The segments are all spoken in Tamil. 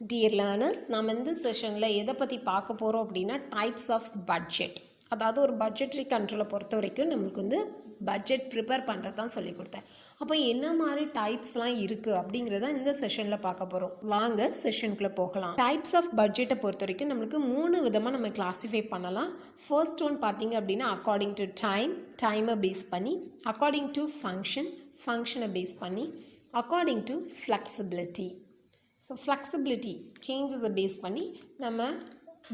Dear learners, நாம் இந்த செஷனில் எதை பற்றி பார்க்க போகிறோம் அப்படின்னா டைப்ஸ் ஆஃப் பட்ஜெட். அதாவது ஒரு பட்ஜெட்ரி கண்ட்ரோலை பொறுத்த வரைக்கும் நம்மளுக்கு வந்து பட்ஜெட் ப்ரிப்பேர் பண்ணுறது தான் சொல்லி கொடுத்தேன். அப்போ என்ன மாதிரி டைப்ஸ்லாம் இருக்குது அப்படிங்கிறத இந்த செஷனில் பார்க்க போகிறோம். வாங்க செஷனுக்குள்ளே போகலாம். டைப்ஸ் ஆஃப் பட்ஜெட்டை பொறுத்த வரைக்கும் நம்மளுக்கு 3 விதமாக நம்ம கிளாஸிஃபை பண்ணலாம். ஃபர்ஸ்ட் ஒன் பார்த்தீங்க அப்படின்னா அக்கார்டிங் டு டைமை பேஸ் பண்ணி, அக்கார்டிங் டு ஃபங்க்ஷனை பேஸ் பண்ணி, according to flexibility. So flexibility சேஞ்சஸை பேஸ் பண்ணி நம்ம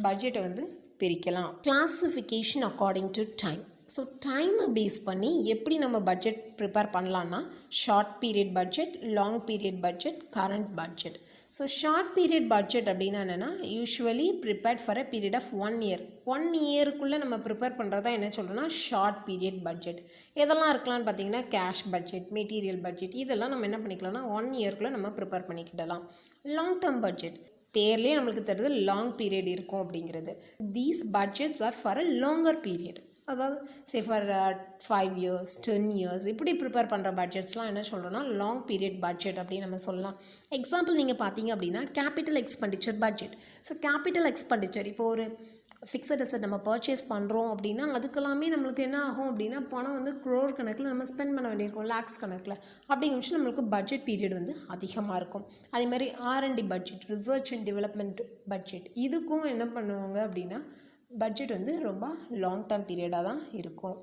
பட்ஜெட்டை வந்து பிரிக்கலாம். Classification according to time. So டைமை பேஸ் பண்ணி எப்படி நம்ம பட்ஜெட் ப்ரிப்பேர் பண்ணலான்னா short period budget, long period budget, current budget. So short period budget அப்படின்னா என்னென்னா usually prepared for a period of 1 year. 1 இயருக்குள்ளே நம்ம ப்ரிப்பேர் பண்ணுறதா என்ன சொல்கிறோன்னா ஷார்ட் பீரியட் பட்ஜெட். எதெல்லாம் இருக்கலாம்னு பார்த்தீங்கன்னா கேஷ் பட்ஜெட், மெட்டீரியல் பட்ஜெட், இதெல்லாம் நம்ம என்ன பண்ணிக்கலாம்னா 1 இயருக்குள்ளே நம்ம ப்ரிப்பேர் பண்ணிக்கிடலாம். லாங் டேர்ம் பட்ஜெட் பேர்லேயே நம்மளுக்கு தெரியுது லாங் பீரியட் இருக்கும் அப்படிங்கிறது. These budgets are for a longer period. அதாவது சே ஃபார் 5 இயர்ஸ் 10 இயர்ஸ் இப்படி ப்ரிப்பேர் பண்ணுற பட்ஜெட்ஸ்லாம் என்ன சொல்கிறோன்னா லாங் பீரியட் பட்ஜெட் அப்படின்னு நம்ம சொல்லலாம். எக்ஸாம்பிள் நீங்கள் பார்த்தீங்க அப்படின்னா capital expenditure budget. So capital expenditure இப்போ ஒரு ஃபிக்ஸட் அசெட் நம்ம பர்ச்சேஸ் பண்ணுறோம் அப்படின்னா அதுக்கெல்லாமே நம்மளுக்கு என்ன ஆகும் அப்படின்னா பணம் வந்து க்ரோர் கணக்கில் நம்ம ஸ்பெண்ட் பண்ண வேண்டியிருக்கும், லேக்ஸ் கணக்கில். அப்படிங்கிற விஷயம் நம்மளுக்கு பட்ஜெட் பீரியட் வந்து அதிகமாக இருக்கும். அதே மாதிரி R&D budget, research and development budget, இதுக்கும் என்ன பண்ணுவாங்க அப்படின்னா பட்ஜெட் வந்து ரொம்ப லாங் டேர்ம் பீரியடாக தான் இருக்கும்.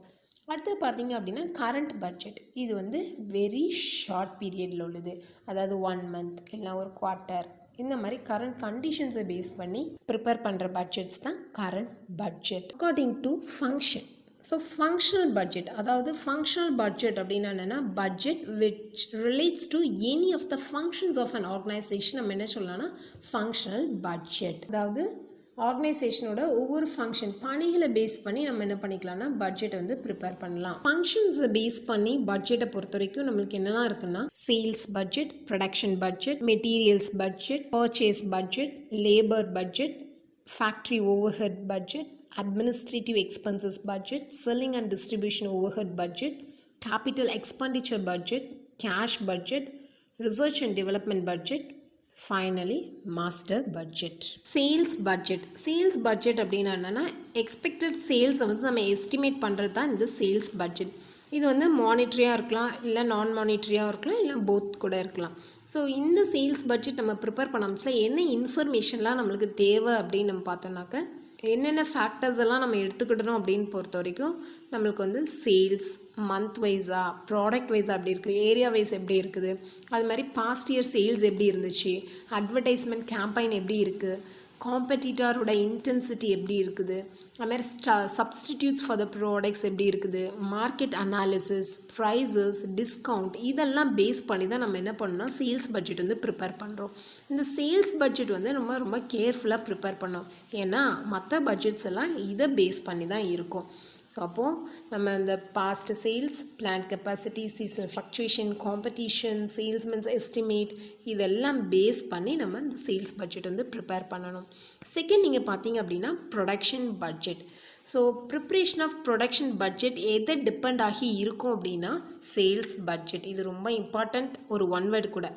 அடுத்து பார்த்தீங்க அப்படின்னா கரண்ட் பட்ஜெட். இது வந்து வெரி ஷார்ட் பீரியடில் உள்ளது. அதாவது 1 மந்த் இல்லை ஒரு குவார்ட்டர், இந்த மாதிரி கரண்ட் கண்டிஷன்ஸை பேஸ் பண்ணி ப்ரிப்பேர் பண்ணுற பட்ஜெட்ஸ் தான் current budget. According to function. So functional budget, அதாவது ஃபங்க்ஷனல் பட்ஜெட் அப்படின்னா என்னென்னா budget which relates to any of the functions of an organisation நம்ம என்ன சொல்லலாம்னா ஃபங்க்ஷனல் பட்ஜெட். அதாவது ஆர்கனைசேஷனோட ஒவ்வொரு ஃபங்க்ஷன் பணிகளை பேஸ் பண்ணி நம்ம என்ன பண்ணிக்கலாம்னா பட்ஜெட்டை வந்து ப்ரிப்பேர் பண்ணலாம். ஃபங்க்ஷன்ஸை பேஸ் பண்ணி பட்ஜெட்டை பொறுத்த வரைக்கும் நம்மளுக்கு என்னெல்லாம் இருக்குன்னா sales budget, production budget, materials budget, purchase budget, labour budget, factory overhead budget, administrative expenses budget, selling and distribution overhead budget, capital expenditure budget, cash budget, research and development budget, finally master budget. Sales budget அப்படின்னா என்னென்னா எக்ஸ்பெக்டட் சேல்ஸை வந்து நம்ம எஸ்டிமேட் பண்ணுறது தான் இந்த சேல்ஸ் பட்ஜெட். இது வந்து மானிட்ரியாக இருக்கலாம், இல்லை நான் மானிட்ரியாக இருக்கலாம், இல்லை போத் கூட இருக்கலாம். ஸோ இந்த சேல்ஸ் பட்ஜெட் நம்ம ப்ரிப்பேர் பண்ண என்ன இன்ஃபர்மேஷன்லாம் நம்மளுக்கு தேவை அப்படின்னு நம்ம பார்த்தோம்னாக்க என்னென்ன ஃபேக்டர்ஸ் எல்லாம் நம்ம எடுத்துக்கிட்டோம் அப்படின்னு பொறுத்த வரைக்கும் நம்மளுக்கு வந்து சேல்ஸ் மந்த் வைஸாக, ப்ராடக்ட் வைஸாக எப்படி இருக்குது, ஏரியா வைஸ் எப்படி இருக்குது, அது மாதிரி பாஸ்ட் இயர் சேல்ஸ் எப்படி இருந்துச்சு, அட்வர்டைஸ்மெண்ட் கேம்பெயின் எப்படி இருக்குது, காம்படிட்டரோட இன்டென்சிட்டி எப்படி இருக்குது, அதுமாதிரி சப்ஸ்டிடியூட்ஸ் ஃபார் த ப்ராடக்ட்ஸ் எப்படி இருக்குது, மார்க்கெட் அனாலிசிஸ், ப்ரைஸஸ், டிஸ்கவுண்ட், இதெல்லாம் பேஸ் பண்ணி தான் நம்ம என்ன பண்ணோம்னா சேல்ஸ் பட்ஜெட் வந்து ப்ரிப்பேர் பண்ணுறோம். இந்த சேல்ஸ் பட்ஜெட் வந்து ரொம்ப ரொம்ப கேர்ஃபுல்லாக ப்ரிப்பேர் பண்ணோம். ஏன்னா மற்ற பட்ஜெட்ஸ் எல்லாம் இதை பேஸ் பண்ணி தான் இருக்கும். ஸோ அப்போது நம்ம இந்த past sales, plant capacity, seasonal fluctuation, competition, salesmen's estimate, இதெல்லாம் பேஸ் பண்ணி நம்ம இந்த சேல்ஸ் பட்ஜெட் வந்து ப்ரிப்பேர் பண்ணணும். செகண்ட் நீங்கள் பார்த்தீங்க அப்படின்னா production budget. So preparation of production budget எதை டிபெண்ட் ஆகி இருக்கும் அப்படின்னா சேல்ஸ் பட்ஜெட். இது ரொம்ப இம்பார்ட்டண்ட் ஒரு ஒன் வேர்டு கூட.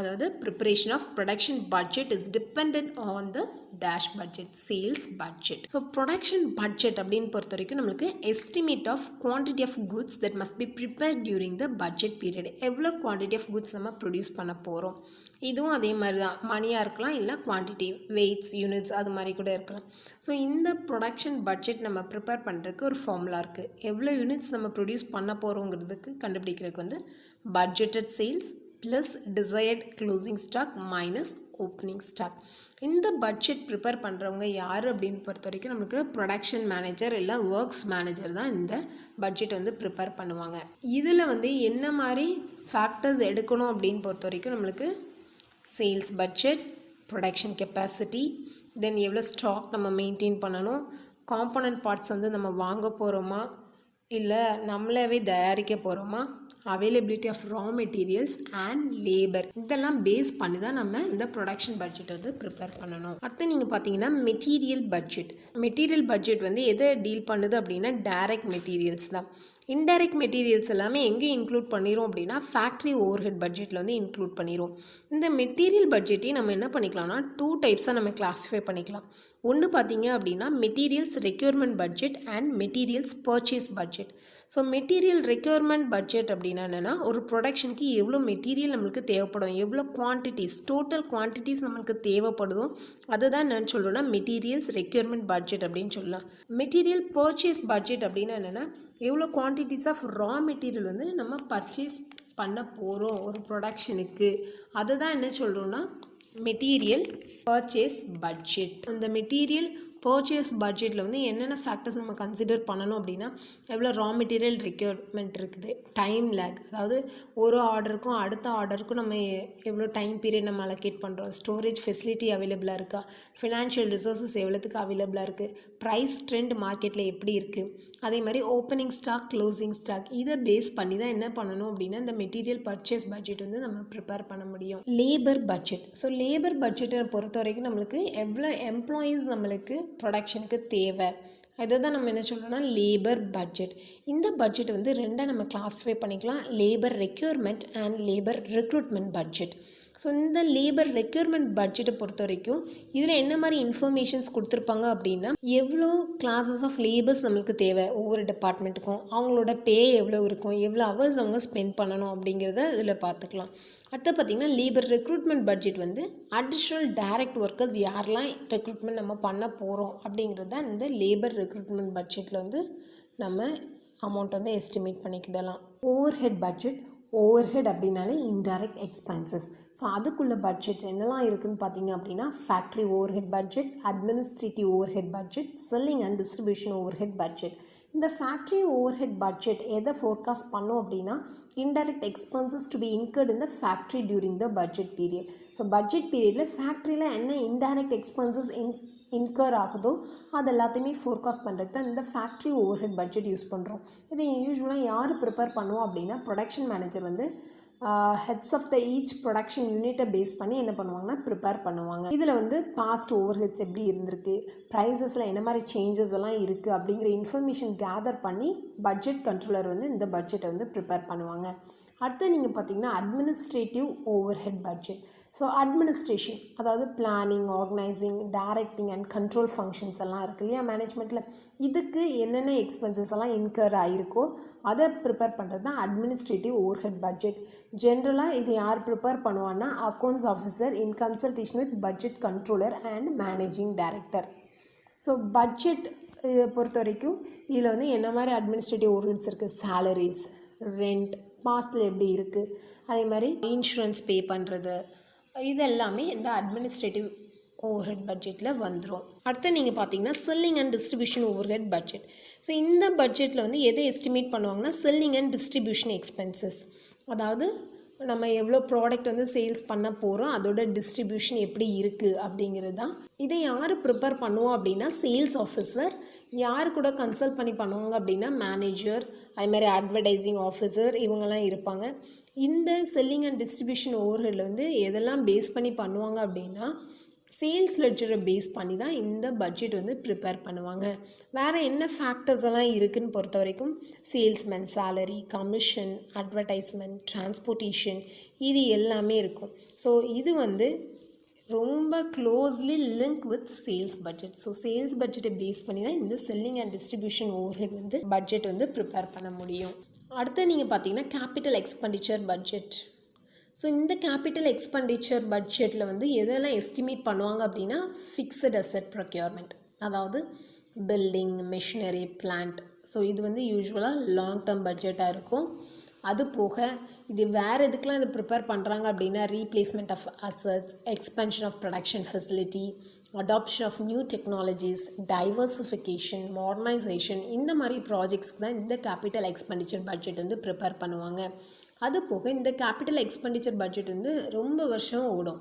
அதாவது preparation of production budget is depend on the dash budget, sales budget. So production budget அப்படின்னு பொறுத்த வரைக்கும் நம்மளுக்கு estimate of quantity of goods that must be prepared during the budget period. எவ்வளோ குவான்டிட்டி ஆஃப் குட்ஸ் நம்ம ப்ரொடியூஸ் பண்ண போகிறோம். இதுவும் அதே மாதிரி தான், மணியாக இருக்கலாம், இல்லை குவான்டிட்டி, வெயிட்ஸ், யூனிட்ஸ், அது மாதிரி கூட இருக்கலாம். ஸோ இந்த ப்ரொடக்ஷன் பட்ஜெட் நம்ம ப்ரிப்பேர் பண்ணுறதுக்கு ஒரு ஃபார்முலா இருக்குது. எவ்வளோ யூனிட்ஸ் நம்ம ப்ரொடியூஸ் பண்ண போகிறோங்கிறதுக்கு கண்டுபிடிக்கிறதுக்கு வந்து budgeted sales plus desired closing stock minus opening stock. இந்த பட்ஜெட் ப்ரிப்பேர் பண்ணுறவங்க யார் அப்படின்னு பொறுத்த வரைக்கும் நம்மளுக்கு ப்ரொடக்ஷன் மேனேஜர் இல்லை ஒர்க்ஸ் மேனேஜர் தான் இந்த பட்ஜெட் வந்து ப்ரிப்பேர் பண்ணுவாங்க. இதில் வந்து என்ன மாதிரி ஃபேக்டர்ஸ் எடுக்கணும் அப்படின்னு பொறுத்த வரைக்கும் நம்மளுக்கு சேல்ஸ் பட்ஜெட், ப்ரொடக்ஷன் கெப்பாசிட்டி, தென் எவ்வளோ ஸ்டாக் நம்ம மெயின்டைன் பண்ணணும், காம்போனன்ட் பார்ட்ஸ் வந்து நம்ம வாங்க போகிறோமா இல்லை நம்மளாவே தயாரிக்க போகிறோமா, availability of raw materials and labour, இதெல்லாம் பேஸ் பண்ணி தான் நம்ம இந்த ப்ரொடக்ஷன் பட்ஜெட் வந்து ப்ரிப்பேர் பண்ணணும். அடுத்து நீங்கள் பார்த்தீங்கன்னா மெட்டீரியல் பட்ஜெட் வந்து எதை டீல் பண்ணுது அப்படின்னா டைரக்ட் மெட்டீரியல்ஸ் தான். இன்டைரக்ட் மெட்டீரியல்ஸ் எல்லாமே எங்கே இன்க்ளூட் பண்ணிடும் அப்படின்னா ஃபேக்ட்ரி ஓவர் ஹெட் பட்ஜெட்டில் வந்து இன்க்ளூட் பண்ணிடும். இந்த மெட்டீரியல் பட்ஜெட்டையும் நம்ம என்ன பண்ணிக்கலாம்னா 2 டைப்ஸாக நம்ம கிளாஸிஃபை பண்ணிக்கலாம். ஒன்று பார்த்தீங்க அப்படின்னா materials requirement budget and materials purchase budget. So material requirement budget அப்படின்னா என்னென்னா ஒரு ப்ரொடக்ஷனுக்கு எவ்வளோ மெட்டீரியல் நம்மளுக்கு தேவைப்படும், எவ்வளோ குவான்டிட்டிஸ் டோட்டல் குவான்டிட்டிஸ் நம்மளுக்கு தேவைப்படுதோ அதுதான் என்னென்னு சொல்கிறோன்னா மெட்டீரியல்ஸ் ரெக்யூர்மெண்ட் பட்ஜெட் அப்படின்னு சொல்லலாம். மெட்டீரியல் பர்ச்சேஸ் பட்ஜெட் அப்படின்னா என்னென்னா எவ்வளோ குவான்டிட்டிஸ் ஆஃப் ரா மெட்டீரியல் வந்து நம்ம பர்ச்சேஸ் பண்ண போகிறோம் ஒரு ப்ரொடக்ஷனுக்கு, அதுதான் என்ன சொல்கிறோன்னா மெட்டீரியல் பர்ச்சேஸ் பட்ஜெட். அந்த மெட்டீரியல் பர்ச்சேஸ் பட்ஜெட்டில் வந்து என்னென்ன ஃபேக்டர்ஸ் நம்ம கன்சிடர் பண்ணணும் அப்படின்னா எவ்வளோ ரா மெட்டீரியல் ரெக்யர்மெண்ட் இருக்குது, டைம் லேக், அதாவது ஒரு ஆர்டருக்கும் அடுத்த ஆர்டருக்கும் நம்ம எவ்வளோ டைம் பீரியட் நம்ம அலோகேட் பண்ணுறோம், ஸ்டோரேஜ் ஃபெசிலிட்டி அவைலபிளாக இருக்கா, ஃபினான்ஷியல் ரிசோர்ஸஸ் எவ்வளோத்துக்கு அவைலபிளாக இருக்குது, ப்ரைஸ் ட்ரெண்ட் மார்க்கெட்டில் எப்படி இருக்குது, அதே மாதிரி ஓப்பனிங் ஸ்டாக் க்ளோசிங் ஸ்டாக், இதை பேஸ் பண்ணி தான் என்ன பண்ணணும் அப்படின்னா இந்த மெட்டீரியல் பர்ச்சேஸ் பட்ஜெட் வந்து நம்ம ப்ரிப்பேர் பண்ண முடியும். Labour budget. ஸோ லேபர் பட்ஜெட்டை பொறுத்த வரைக்கும் நம்மளுக்கு எவ்வளோ எம்ப்ளாயீஸ் நம்மளுக்கு ப்ரொடக்ஷனுக்கு தேவை, அதை தான் நம்ம என்ன சொல்கிறோம்னா லேபர் பட்ஜெட். இந்த பட்ஜெட் வந்து ரெண்டாக நம்ம கிளாஸிஃபை பண்ணிக்கலாம், labour requirement and labour recruitment budget. So இந்த லேபர் ரெக்யூர்மெண்ட் பட்ஜெட்டை பொறுத்த வரைக்கும் இதில் என்ன மாதிரி இன்ஃபர்மேஷன்ஸ் கொடுத்துருப்பாங்க அப்படின்னா எவ்வளோ கிளாஸஸ் ஆஃப் லேபர்ஸ் நம்மளுக்கு தேவை ஒவ்வொரு டிபார்ட்மெண்ட்டுக்கும், அவங்களோட பே எவ்வளோ இருக்கும், எவ்வளோ ஹவர்ஸ் அவங்க ஸ்பெண்ட் பண்ணணும் அப்படிங்கிறத இதில் பார்த்துக்கலாம். அடுத்து பார்த்திங்கன்னா லேபர் ரெக்ரூட்மெண்ட் பட்ஜெட் வந்து அடிஷ்னல் டைரக்ட் ஒர்க்கர்ஸ் யாரெல்லாம் ரெக்ரூட்மெண்ட் நம்ம பண்ண போகிறோம் அப்படிங்கிறது தான் இந்த லேபர் ரெக்ரூட்மெண்ட் பட்ஜெட்டில் வந்து நம்ம அமௌண்ட் வந்து எஸ்டிமேட் பண்ணிக்கிடலாம். Overhead budget. Overhead அப்படின்னாலே இன்டைரக்ட் எக்ஸ்பென்சஸ். ஸோ அதுக்குள்ள பட்ஜெட்ஸ் என்னெல்லாம் இருக்குதுன்னு பார்த்தீங்க அப்படின்னா factory overhead budget, administrative overhead budget, selling and distribution overhead budget. இந்த ஃபேக்ட்ரி ஓவர் ஹெட் பட்ஜெட் எதை ஃபோர்காஸ்ட் பண்ணோம் அப்படின்னா indirect expenses to be incurred in the factory during the budget period. So budget பீரியடில் ஃபேக்ட்ரியில் என்ன இன்டைரக்ட் எக்ஸ்பென்சஸ் இன்கர் ஆகுதோ அது எல்லாத்தையுமே ஃபோர்காஸ்ட் பண்ணுறது தான் இந்த factory overhead budget use பண்ணுறோம். இதை யூஸ்வலாக யார் ப்ரிப்பேர் பண்ணுவோம் அப்படின்னா ப்ரொடக்ஷன் மேனேஜர் வந்து heads of the each production யூனிட்டை பேஸ் பண்ணி என்ன பண்ணுவாங்கன்னா ப்ரிப்பேர் பண்ணுவாங்க. இதில் வந்து பாஸ்ட் ஓவர் ஹெட்ஸ் எப்படி இருந்திருக்கு, ப்ரைஸஸில் என்ன மாதிரி சேஞ்சஸ் எல்லாம் இருக்குது அப்படிங்கிற இன்ஃபர்மேஷன் கேதர் பண்ணி பட்ஜெட் கண்ட்ரோலர் வந்து இந்த பட்ஜெட்டை வந்து ப்ரிப்பேர் பண்ணுவாங்க. அடுத்து நீங்கள் பார்த்தீங்கன்னா administrative overhead budget. So administration அதாவது planning, organising, directing and control functions எல்லாம் இருக்குது இல்லையா மேனேஜ்மெண்ட்டில், இதுக்கு என்னென்ன எக்ஸ்பென்சஸ் எல்லாம் இன்கர் ஆகிருக்கோ அதை ப்ரிப்பேர் பண்ணுறது தான் அட்மினிஸ்ட்ரேட்டிவ் ஓவர் ஹெட் பட்ஜெட். ஜென்ரலாக இது யார் ப்ரிப்பேர் பண்ணுவான்னா accounts officer in consultation with budget controller and managing director. So budget இதை பொறுத்த வரைக்கும் இதில் வந்து என்ன மாதிரி அட்மினிஸ்ட்ரேட்டிவ் ஓவர் ஹெட்ஸ் இருக்குது, சேலரிஸ், ரெண்ட், பாஸ்டில் எப்படி இருக்குது, அதே மாதிரி இன்சூரன்ஸ் பே பண்ணுறது, இது எல்லாமே இந்த அட்மினிஸ்ட்ரேட்டிவ் ஓவர் ஹெட் பட்ஜெட்டில் வந்துடும். அடுத்து நீங்கள் பார்த்தீங்கன்னா selling and distribution overhead budget. So இந்த பட்ஜெட்டில் வந்து எதை எஸ்டிமேட் பண்ணுவாங்கன்னா செல்லிங் அண்ட் டிஸ்ட்ரிபியூஷன் எக்ஸ்பென்சஸ், அதாவது நம்ம எவ்வளோ ப்ராடக்ட் வந்து சேல்ஸ் பண்ண போகிறோம் அதோட டிஸ்ட்ரிபியூஷன் எப்படி இருக்குது அப்படிங்கிறது தான். இதை யார் ப்ரிப்பேர் பண்ணுவோம் அப்படின்னா சேல்ஸ் ஆஃபீஸர். யார் கூட கன்சல்ட் பண்ணி பண்ணுவாங்க அப்படின்னா மேனேஜர், அது மாதிரி அட்வர்டைசிங் ஆஃபீஸர், இவங்கெல்லாம் இருப்பாங்க. இந்த செல்லிங் அண்ட் டிஸ்ட்ரிபியூஷன் ஓவர்ஹெட்டில் வந்து எதெல்லாம் பேஸ் பண்ணி பண்ணுவாங்க அப்படின்னா சேல்ஸ் லெட்ஜரை பேஸ் பண்ணி தான் இந்த பட்ஜெட் வந்து ப்ரிப்பேர் பண்ணுவாங்க. வேறு என்ன ஃபேக்டர்ஸ் எல்லாம் இருக்குதுன்னு பொறுத்த வரைக்கும் salesman salary, commission, advertisement, transportation, இது எல்லாமே இருக்கும். ஸோ இது வந்து ரொம்ப closely link with sales budget. So sales பட்ஜெட்டை பேஸ் பண்ணி தான் இந்த செல்லிங் அண்ட் டிஸ்ட்ரிபியூஷன் ஓவர்ஹெட் வந்து பட்ஜெட் வந்து ப்ரிப்பேர் பண்ண முடியும். அடுத்து நீங்கள் பார்த்தீங்கன்னா கேபிட்டல் எக்ஸ்பெண்டிச்சர் பட்ஜெட். ஸோ இந்த கேபிட்டல் எக்ஸ்பெண்டிச்சர் பட்ஜெட்டில் வந்து எதெல்லாம் எஸ்டிமேட் பண்ணுவாங்க அப்படின்னா ஃபிக்ஸட் அசெட் ப்ரொக்யூர்மெண்ட், அதாவது பில்டிங், மிஷினரி, பிளான்ட். ஸோ இது வந்து யூஸ்வலாக லாங் டேர்ம் பட்ஜெட்டாக இருக்கும். அது போக இது வேறு எதுக்கெலாம் இது ப்ரிப்பேர் பண்ணுறாங்க அப்படின்னா replacement of assets, expansion of production facility, adoption of new technologies, diversification, modernisation, இந்த மாதிரி ப்ராஜெக்ட்ஸ்க்கு தான் இந்த கேபிட்டல் எக்ஸ்பெண்டிச்சர் பட்ஜெட் வந்து ப்ரிப்பேர் பண்ணுவாங்க. அது போக இந்த கேபிட்டல் எக்ஸ்பெண்டிச்சர் பட்ஜெட் வந்து ரொம்ப வருஷம் ஓடும்.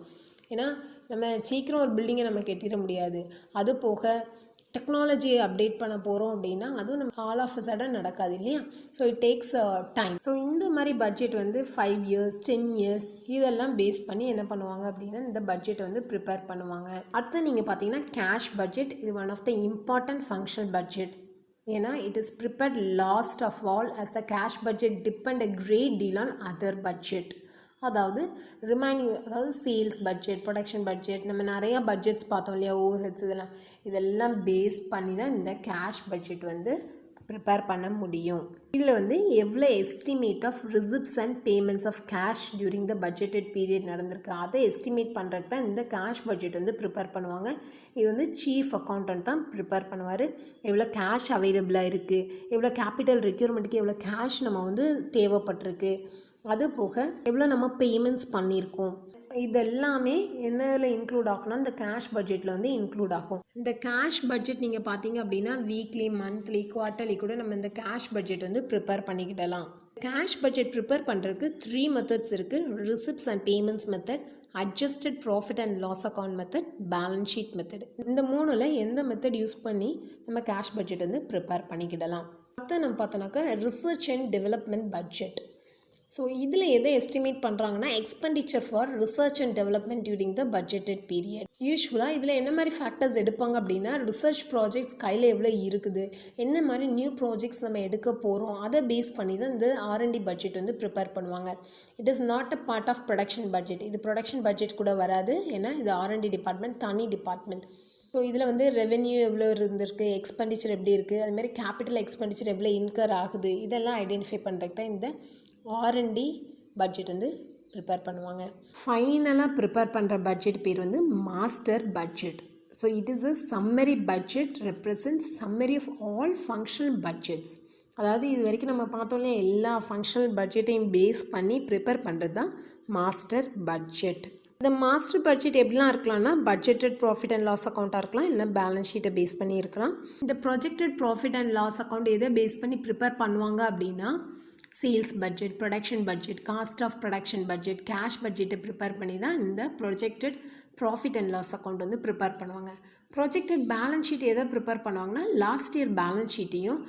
ஏன்னா நம்ம சீக்கிரம் ஒரு பில்டிங்கை நம்ம கட்டிட முடியாது. அது போக டெக்னாலஜியை அப்டேட் பண்ண போகிறோம் அப்படின்னா அதுவும் நம்ம ஆல் ஆஃப் அ சடன் நடக்காது இல்லையா. So it takes time. So இந்த மாதிரி பட்ஜெட் வந்து 5 years 10 years இதெல்லாம் பேஸ் பண்ணி என்ன பண்ணுவாங்க அப்படின்னா இந்த பட்ஜெட்டை வந்து ப்ரிப்பேர் பண்ணுவாங்க. அடுத்து நீங்கள் பார்த்தீங்கன்னா கேஷ் பட்ஜெட். இது one of the important functional budget ஏன்னா it is prepared last of all as the cash budget depend a great deal on other budget. அதாவது ரிமைனிங், அதாவது சேல்ஸ் பட்ஜெட், ப்ரொடக்ஷன் பட்ஜெட், நம்ம நிறையா பட்ஜெட்ஸ் பார்த்தோம் இல்லையா, ஓவர்ஹெட்ஸ், இதெல்லாம் பேஸ் பண்ணி தான் இந்த கேஷ் பட்ஜெட் வந்து ப்ரிப்பேர் பண்ண முடியும். இதில் வந்து எவ்வளோ estimate of receipts and payments of cash during the budgeted period நடந்திருக்கு அதை எஸ்டிமேட் பண்ணுறதுக்கு தான் இந்த கேஷ் பட்ஜெட் வந்து ப்ரிப்பேர் பண்ணுவாங்க. இது வந்து சீஃப் அக்கௌண்டன்ட் தான் ப்ரிப்பேர் பண்ணுவார். எவ்வளோ கேஷ் அவைலபிளாக இருக்குது, எவ்வளோ கேபிட்டல் ரெக்யூர்மெண்ட்டுக்கு எவ்வளோ கேஷ் நம்ம வந்து தேவைப்பட்டிருக்கு, அது போக எவ்வளோ நம்ம பேமெண்ட்ஸ் பண்ணியிருக்கோம், இதெல்லாமே என்னதில் இன்க்ளூட் ஆகும்னா இந்த கேஷ் பட்ஜெட்டில் வந்து இன்க்ளூட் ஆகும். இந்த கேஷ் பட்ஜெட் நீங்கள் பார்த்தீங்க அப்படின்னா வீக்லி, மந்த்லி, குவார்ட்டர்லி கூட நம்ம இந்த கேஷ் பட்ஜெட் வந்து ப்ரிப்பேர் பண்ணிக்கிடலாம். கேஷ் பட்ஜெட் ப்ரிப்பேர் பண்ணுறதுக்கு 3 மெத்தட்ஸ் இருக்குது. Receipts and payments method, adjusted profit and loss account method, balance sheet method. இந்த 3ல் எந்த மெத்தட் யூஸ் பண்ணி நம்ம கேஷ் பட்ஜெட் வந்து ப்ரிப்பேர் பண்ணிக்கிடலாம். அடுத்து நம்ம பார்த்தோன்னாக்கா research and development budget. So இதில் எதை எஸ்டிமேட் பண்ணுறாங்கன்னா expenditure for research and development during the budgeted period. யூஸ்வலாக இதில் என்ன மாதிரி ஃபேக்டர்ஸ் எடுப்பாங்க அப்படின்னா ரிசர்ச் ப்ராஜெக்ட்ஸ் கையில் எவ்வளோ இருக்குது, என்ன மாதிரி நியூ ப்ராஜெக்ட்ஸ் நம்ம எடுக்க போகிறோம், அதை பேஸ் பண்ணி தான் இந்த R&D பட்ஜெட் வந்து ப்ரிப்பேர் பண்ணுவாங்க. It is not a part of production budget. இது ப்ரொடக்ஷன் பட்ஜெட் கூட வராது, ஏன்னா இது R&D டிபார்ட்மெண்ட், தனி டிபார்ட்மெண்ட். ஸோ இதில் வந்து ரெவென்யூ எவ்வளோ இருந்திருக்கு, எக்ஸ்பெண்டிச்சர் எப்படி இருக்குது, அதுமாதிரி கேபிட்டல் எக்ஸ்பெண்டிச்சர் எவ்வளோ இன்கர் ஆகுது, இதெல்லாம் ஐடென்டிஃபை பண்ணுறதுக்கு தான் இந்த R&D பட்ஜெட் வந்து ப்ரிப்பேர் பண்ணுவாங்க. ஃபைனலாக ப்ரிப்பேர் பண்ணுற பட்ஜெட் பேர் வந்து master budget. So it is a summary budget represents summary of all functional budgets. அதாவது இது வரைக்கும் நம்ம பார்த்தோம்ல எல்லா ஃபங்க்ஷனல் பட்ஜெட்டையும் பேஸ் பண்ணி ப்ரிப்பேர் பண்ணுறது தான் மாஸ்டர் பட்ஜெட். இந்த மாஸ்டர் பட்ஜெட் எப்படிலாம் இருக்கலாம்னா பட்ஜெட்டட் ப்ராஃபிட் அண்ட் லாஸ் அக்கௌண்ட்டாக இருக்கலாம், இல்லை பேலன்ஸ் ஷீட்டை பேஸ் பண்ணி இருக்கலாம். இந்த projected profit and loss account எதை பேஸ் பண்ணி ப்ரிப்பேர் பண்ணுவாங்க அப்படின்னா sales budget, production budget, cost of production budget, cash பட்ஜெட்டை ப்ரிப்பேர் பண்ணி தான் இந்த projected profit and loss account வந்து ப்ரிப்பேர் பண்ணுவாங்க. ப்ரொஜெக்டட் பேலன்ஸ் ஷீட் எதை ப்ரிப்பேர் பண்ணுவாங்கன்னா லாஸ்ட் இயர் பேலன்ஸ் ஷீட்டையும்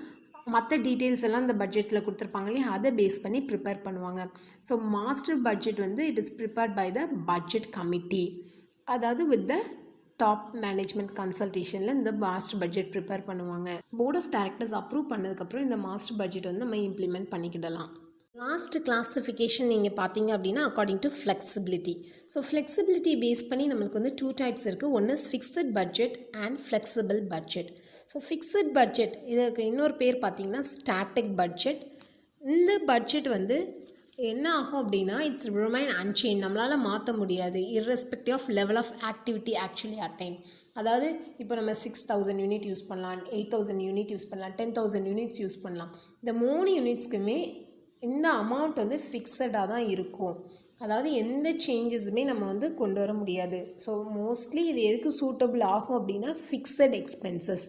மற்ற டீட்டெயில்ஸ் எல்லாம் இந்த பட்ஜெட்டில் கொடுத்துருப்பாங்க இல்லையா, அதை பேஸ் பண்ணி ப்ரிப்பேர் பண்ணுவாங்க. ஸோ மாஸ்டர் பட்ஜெட் வந்து it is prepared by the budget committee, அதாவது வித் த டாப் மேனேஜ்மெண்ட் கன்சல்டேஷனில் இந்த மாஸ்டர் பட்ஜெட் ப்ரிப்பேர் பண்ணுவாங்க. போர்ட் ஆஃப் டைரக்டர்ஸ் அப்ரூவ் பண்ணதுக்கப்புறம் இந்த மாஸ்டர் பட்ஜெட் வந்து நம்ம இம்ப்ளிமெண்ட் பண்ணிக்கிடலாம். லாஸ்ட் கிளாஸிஃபிகேஷன் நீங்கள் பார்த்தீங்க அப்படின்னா according to flexibility. So flexibility base பண்ணி நம்மளுக்கு வந்து 2 டைப்ஸ் இருக்குது. ஒன்று is fixed budget and flexible budget. So fixed budget இதுக்கு இன்னொரு பேர் பார்த்தீங்கன்னா ஸ்டாட்டிக் பட்ஜெட். இந்த பட்ஜெட் வந்து என்ன ஆகும் அப்படின்னா இட்ஸ் ரிமைன் அன்சேஞ்ச், நம்மளால் மாற்ற முடியாது irrespective of level of activity actually attain. அதாவது இப்போ நம்ம 6000 யூனிட் யூஸ் பண்ணலாம், 8000 யூனிட் யூஸ் பண்ணலாம், 10,000 யூனிட்ஸ் யூஸ் பண்ணலாம். இந்த 3 யூனிட்ஸ்க்குமே இந்த அமௌண்ட் வந்து ஃபிக்ஸடாக தான் இருக்கும். அதாவது எந்த சேஞ்சஸுமே நம்ம வந்து கொண்டு வர முடியாது. ஸோ மோஸ்ட்லி இது எதுக்கு சூட்டபிள் ஆகும் அப்படின்னா ஃபிக்ஸட் எக்ஸ்பென்சஸ்,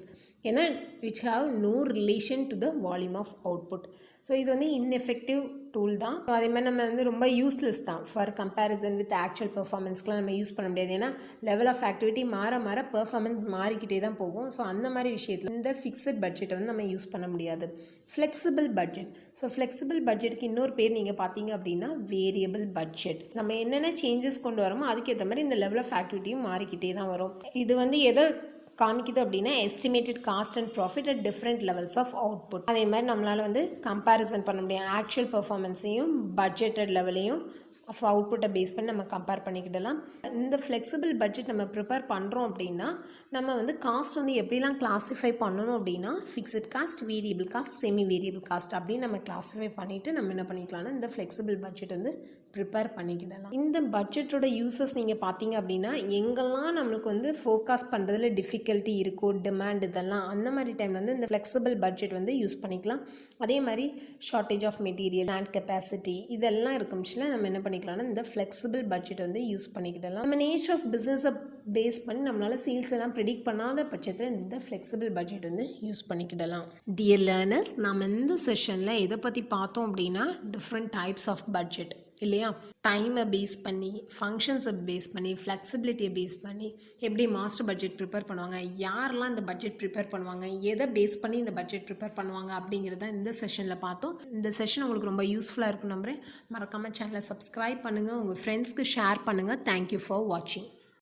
ஏன்னா which have no relation to the volume of output. So இது வந்து இன்எஃபெக்டிவ் டூல் தான். அதே மாதிரி நம்ம வந்து ரொம்ப யூஸ்லெஸ் தான் ஃபார் கம்பேரிசன் வித் ஆக்சுவல் பெர்ஃபார்மன்ஸ்க்குலாம் நம்ம யூஸ் பண்ண முடியாது. ஏன்னா லெவல் ஆஃப் ஆக்டிவிட்டி மாற மாற பெர்ஃபார்மன்ஸ் மாறிக்கிட்டே தான் போகும். ஸோ அந்த மாதிரி விஷயத்தில் இந்த ஃபிக்ஸட் பட்ஜெட்டை வந்து நம்ம யூஸ் பண்ண முடியாது. Flexible budget. ஸோ ஃப்ளெக்சிபிள் பட்ஜெட்டுக்கு இன்னொரு பேர் நீங்கள் பார்த்தீங்க அப்படின்னா வேரியபிள் பட்ஜெட். நம்ம என்னென்ன சேஞ்சஸ் கொண்டு வரோமோ அதுக்கேற்ற மாதிரி இந்த லெவல் ஆஃப் ஆக்டிவிட்டியும் மாறிக்கிட்டே தான் வரும். இது வந்து எதை காமிக்குது அப்படின்னா estimated cost and profit at different levels of output. அதே மாதிரி நம்மளால் வந்து கம்பேரிசன் பண்ண முடியும். ஆக்சுவல் பெர்ஃபார்மன்ஸையும் பட்ஜெட்டட் லெவலையும் ஆஃப் அவுட்புட்டை பேஸ் பண்ணி நம்ம கம்பேர் பண்ணிக்கிடலாம். இந்த ஃப்ளெக்சிபிள் பட்ஜெட் நம்ம ப்ரிப்பேர் பண்ணுறோம் அப்படின்னா நம்ம வந்து காஸ்ட் வந்து எப்படிலாம் கிளாஸிஃபை பண்ணணும் அப்படின்னா fixed cost, variable cost, semi variable cost அப்படின்னு நம்ம கிளாஸிஃபை பண்ணிவிட்டு நம்ம என்ன பண்ணிக்கலாம்னா இந்த ஃப்ளெக்சிபிள் பட்ஜெட் வந்து ப்ரிப்பேர் பண்ணிக்கிடலாம். இந்த பட்ஜெட்டோட யூசஸ் நீங்கள் பார்த்தீங்க அப்படின்னா எங்கெல்லாம் நம்மளுக்கு வந்து ஃபோக்கஸ் பண்ணுறதுல டிஃபிகல்ட்டி இருக்கோ, டிமாண்ட் இதெல்லாம், அந்த மாதிரி டைம் வந்து இந்த ஃப்ளெக்சிபிள் பட்ஜெட் வந்து யூஸ் பண்ணிக்கலாம். அதே மாதிரி shortage of material, land capacity இதெல்லாம் இருக்கும்ச்சுல நம்ம என்ன பண்ணிக்கலாம்னா இந்த ஃப்ளெக்சிபிள் பட்ஜெட் வந்து யூஸ் பண்ணிக்கிடலாம். நம்ம நேச்சர் ஆஃப் பிஸ்னஸை பேஸ் பண்ணி நம்மளால் சேல்ஸ் எல்லாம் ப்ரெடிக்ட் பண்ணாத பட்சத்தில் இந்த ஃப்ளெக்சிபிள் பட்ஜெட் வந்து யூஸ் பண்ணிக்கிடலாம். டியர் லேர்னர்ஸ், நம்ம இந்த செஷனில் எதை பற்றி பார்த்தோம் அப்படின்னா டிஃப்ரெண்ட் டைப்ஸ் ஆஃப் பட்ஜெட் இல்லையா, டைமை பேஸ் பண்ணி, ஃபங்க்ஷன்ஸை பேஸ் பண்ணி, ஃப்ளெக்சிபிலிட்டியை பேஸ் பண்ணி எப்படி மாஸ்டர் பட்ஜெட் ப்ரிப்பேர் பண்ணுவாங்க, யாரெல்லாம் இந்த பட்ஜெட் ப்ரிப்பேர் பண்ணுவாங்க, எதை பேஸ் பண்ணி இந்த பட்ஜெட் ப்ரிப்பேர் பண்ணுவாங்க அப்படிங்கிறத இந்த செஷனில் பார்த்தோம். இந்த செஷன் உங்களுக்கு ரொம்ப யூஸ்ஃபுல்லாக இருக்கும் நம்புறேன். மறக்காமல் சேனலை சப்ஸ்கிரைப் பண்ணுங்கள், உங்கள் ஃப்ரெண்ட்ஸ்க்கு ஷேர் பண்ணுங்கள். தேங்க்யூ ஃபார் வாட்சிங்.